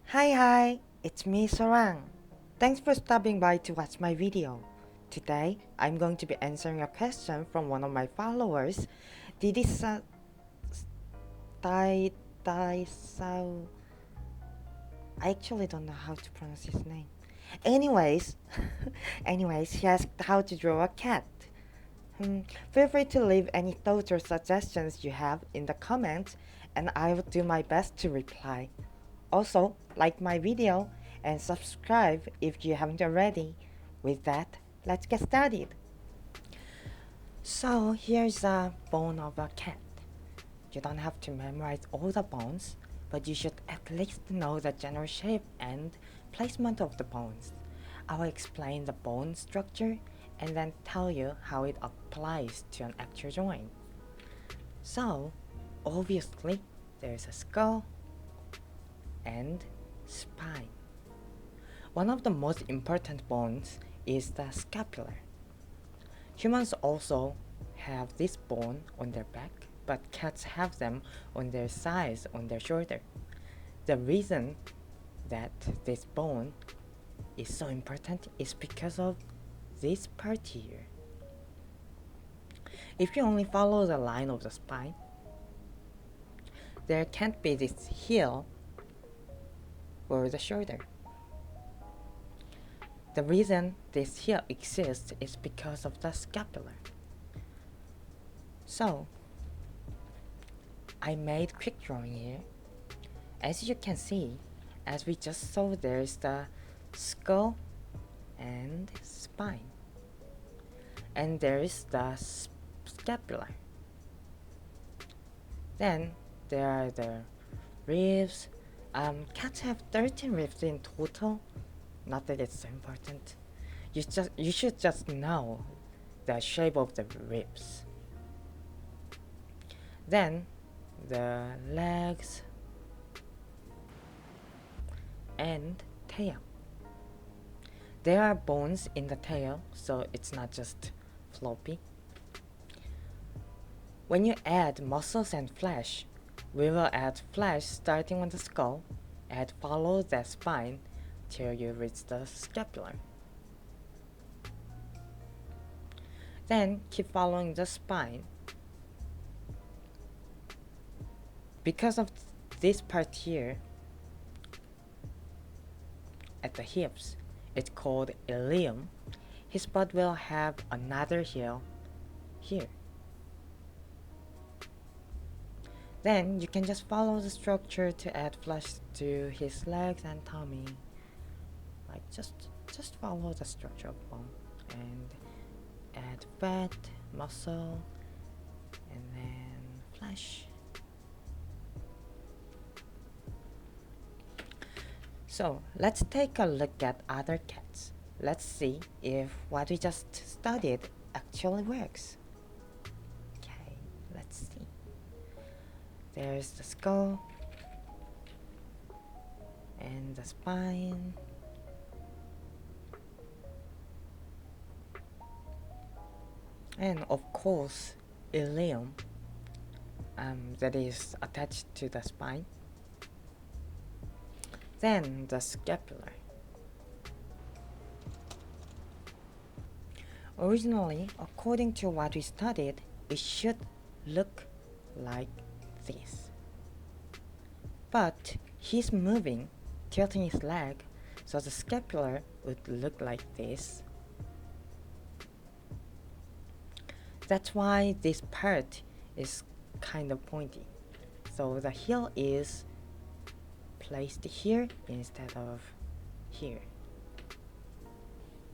Hi, it's me Sarang. Thanks for stopping by to watch my video. Today, I'm going to be answering a question from one of my followers. Did it die so I actually don't know how to pronounce his name. Anyways, he asked how to draw a cat. Feel free to leave any thoughts or suggestions you have in the comments, and I will do my best to reply. Also, like my video and subscribe if you haven't already. With that, let's get started. So here's a bone of a cat. You don't have to memorize all the bones, but you should at least know the general shape and placement of the bones. I will explain the bone structure and then tell you how it applies to an actual drawing. So, obviously, there's a skull and spine. One of the most important bones is the scapular. Humans also have this bone on their back, but cats have them on their sides, on their shoulder. The reason that this bone is so important is because of this part here. If you only follow the line of the spine, there can't be this heel or the shoulder. The reason this heel exists is because of the scapular. So, I made quick drawing here. As you can see, as we just saw, there's the skull and spine. And there is the scapular. Then there are the ribs. Cats have 13 ribs in total. Not that it's so important. You should just know the shape of the ribs. Then the legs and tail. There are bones in the tail, so it's not just floppy. When you add muscles and flesh, we will add flesh starting on the skull and follow the spine till you reach the scapular. Then keep following the spine. Because of this part here at the hips, it's called ilium. His butt will have another heel here. Then you can just follow the structure to add flesh to his legs and tummy. Like just follow the structure of bone and add fat, muscle, and then flesh. So let's take a look at other cats. Let's see if what we just studied actually works. Okay, let's see. There's the skull and the spine. And of course, ilium that is attached to the spine. Then the scapular. Originally, according to what we studied, it should look like this. But he's moving, tilting his leg, so the scapular would look like this. That's why this part is kind of pointy. So the heel is placed here instead of here.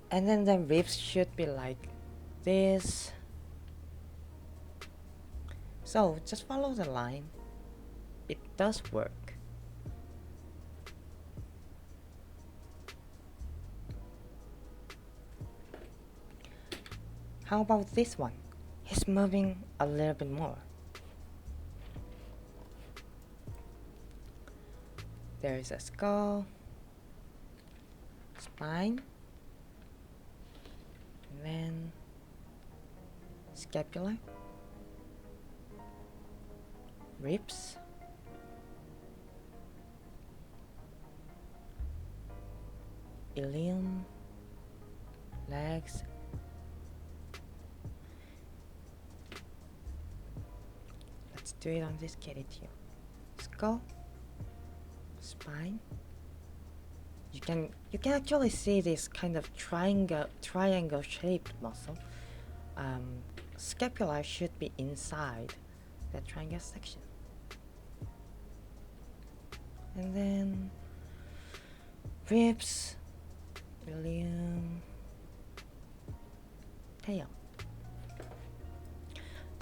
And then the ribs should be like this. So just follow the line. It does work. How about this one? He's moving a little bit more. There is a skull, spine, and then scapular, ribs, ilium, legs, let's do it on this kitty too. Skull, spine. You can actually see this kind of triangle shaped muscle. Scapula should be inside that triangle section. And then ribs, ilium, tail.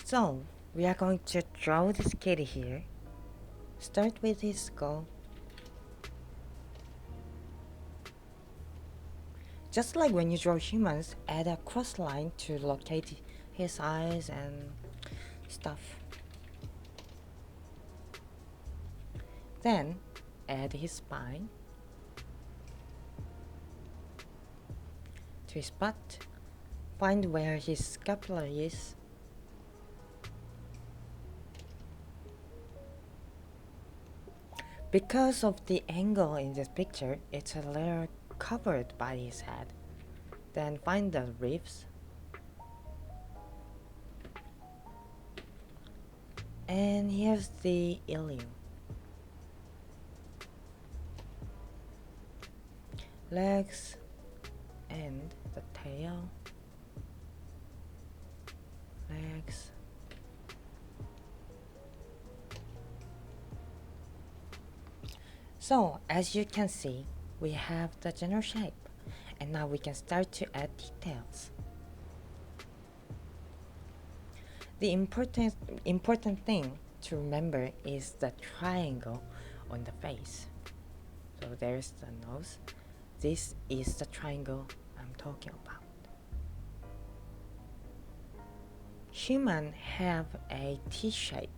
So we are going to draw this kitty here. Start with his skull. Just like when you draw humans, add a cross line to locate his eyes and stuff. Then add his spine to his butt. Find where his scapula is. Because of the angle in this picture, it's a little covered by his head. Then find the ribs and here's the ilium, legs and the tail, legs, so as you can see, we have the general shape, and now we can start to add details. The important thing to remember is the triangle on the face. So there's the nose. This is the triangle I'm talking about. Humans have a T shape.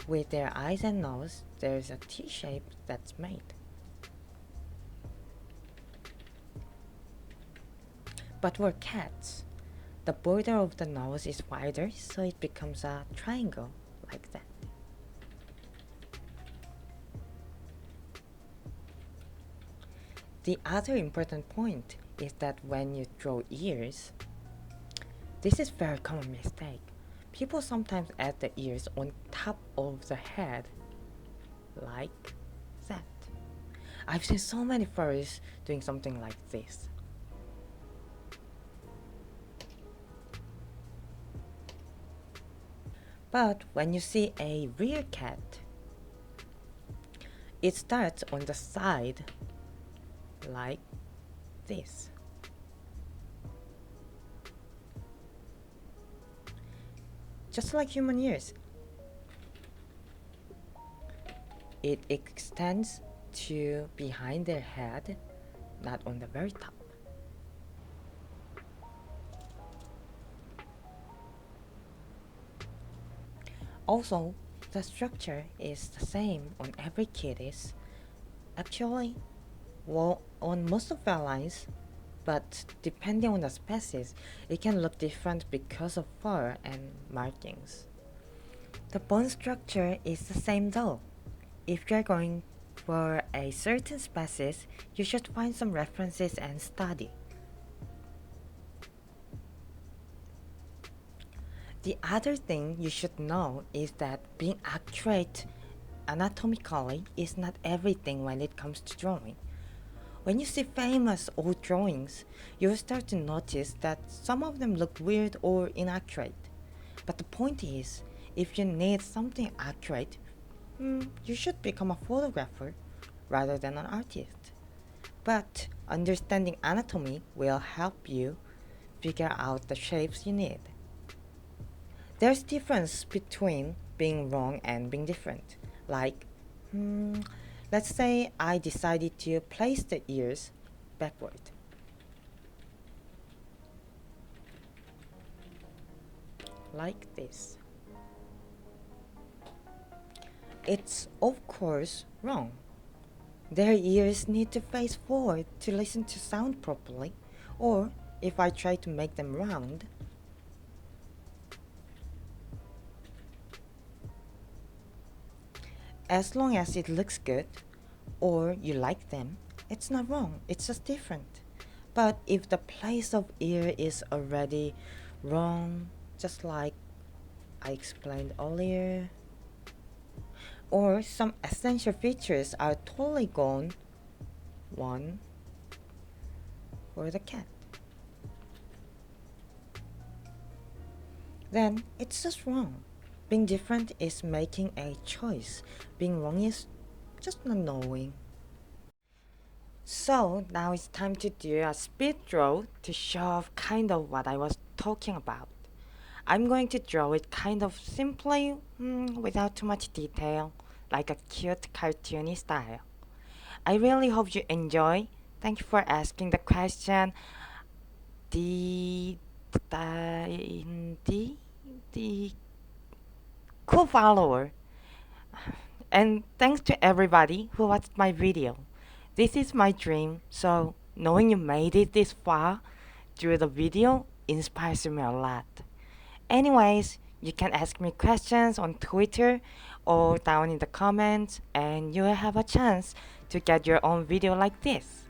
With their eyes and nose, there's a T shape that's made. But for cats, the border of the nose is wider, so it becomes a triangle like that. The other important point is that when you draw ears, this is a very common mistake. People sometimes add the ears on top of the head, like that. I've seen so many furries doing something like this. But when you see a real cat, it starts on the side, like this. Just like human ears. It extends to behind their head, not on the very top. Also, the structure is the same on every kitties. Actually, well, on most of felines, but depending on the species, it can look different because of fur and markings. The bone structure is the same though. If you're going for a certain species, you should find some references and study. The other thing you should know is that being accurate anatomically is not everything when it comes to drawing. When you see famous old drawings, you will start to notice that some of them look weird or inaccurate. But the point is, if you need something accurate, you should become a photographer rather than an artist. But understanding anatomy will help you figure out the shapes you need. There's difference between being wrong and being different. Like, let's say I decided to place the ears backward. Like this. It's of course wrong. Their ears need to face forward to listen to sound properly, or if I try to make them round, As long as it looks good or you like them, it's not wrong, it's just different. But if the place of ear is already wrong, just like I explained earlier, or some essential features are totally gone, one for the cat, then it's just wrong. Being different is making a choice. Being wrong is just not knowing. So now it's time to do a speed draw to show off kind of what I was talking about. I'm going to draw it kind of simply, without too much detail, like a cute cartoony style. I really hope you enjoy. Thank you for asking the question. The cool follower. And thanks to everybody who watched my video. This is my dream, so knowing you made it this far through the video inspires me a lot. Anyways, you can ask me questions on Twitter or down in the comments, and you will have a chance to get your own video like this.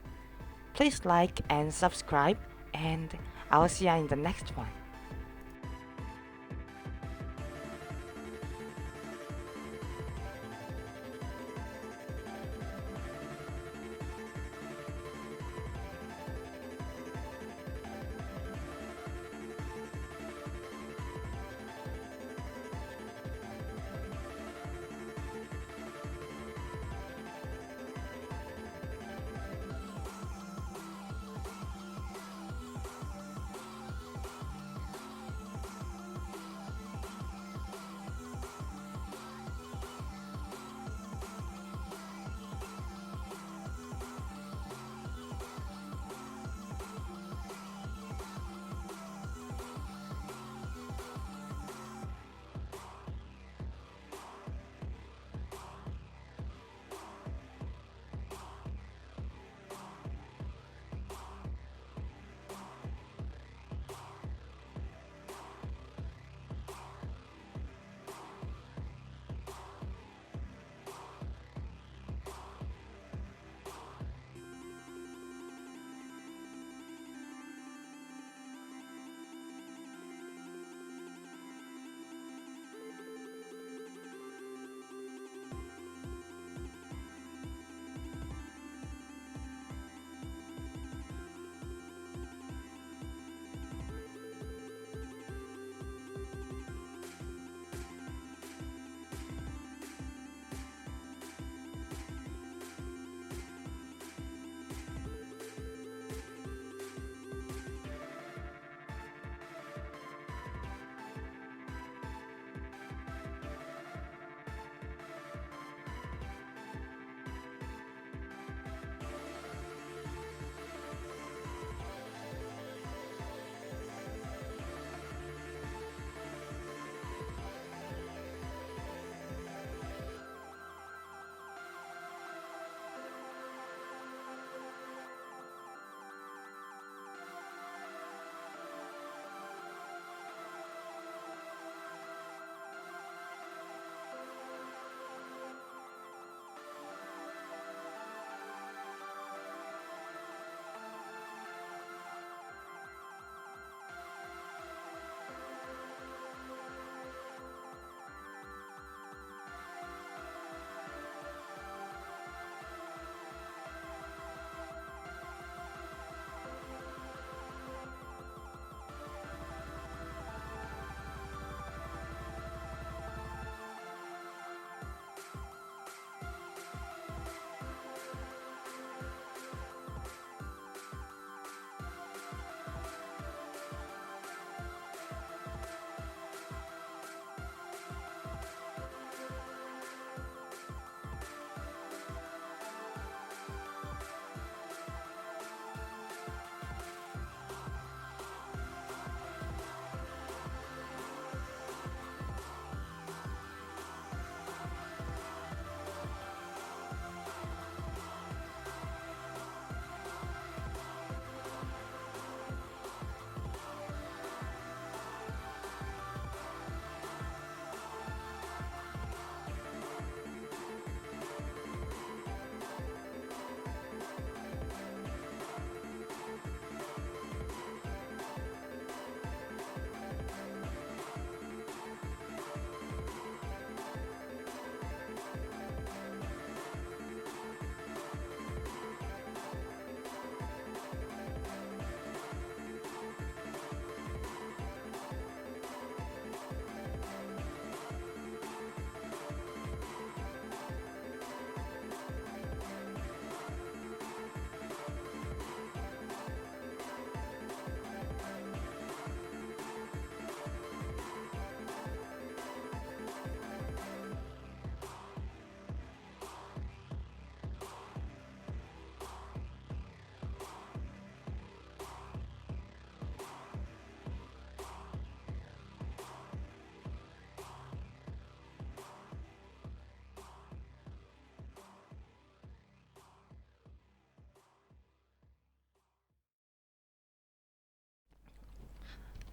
Please like and subscribe, and I'll see you in the next one.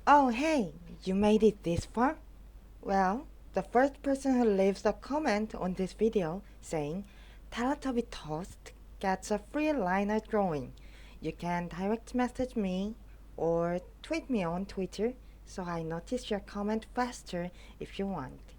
Oh, hey, you made it this far? Well, the first person who leaves a comment on this video saying Teletubby Toast gets a free liner drawing. You can direct message me or tweet me on Twitter so I notice your comment faster if you want.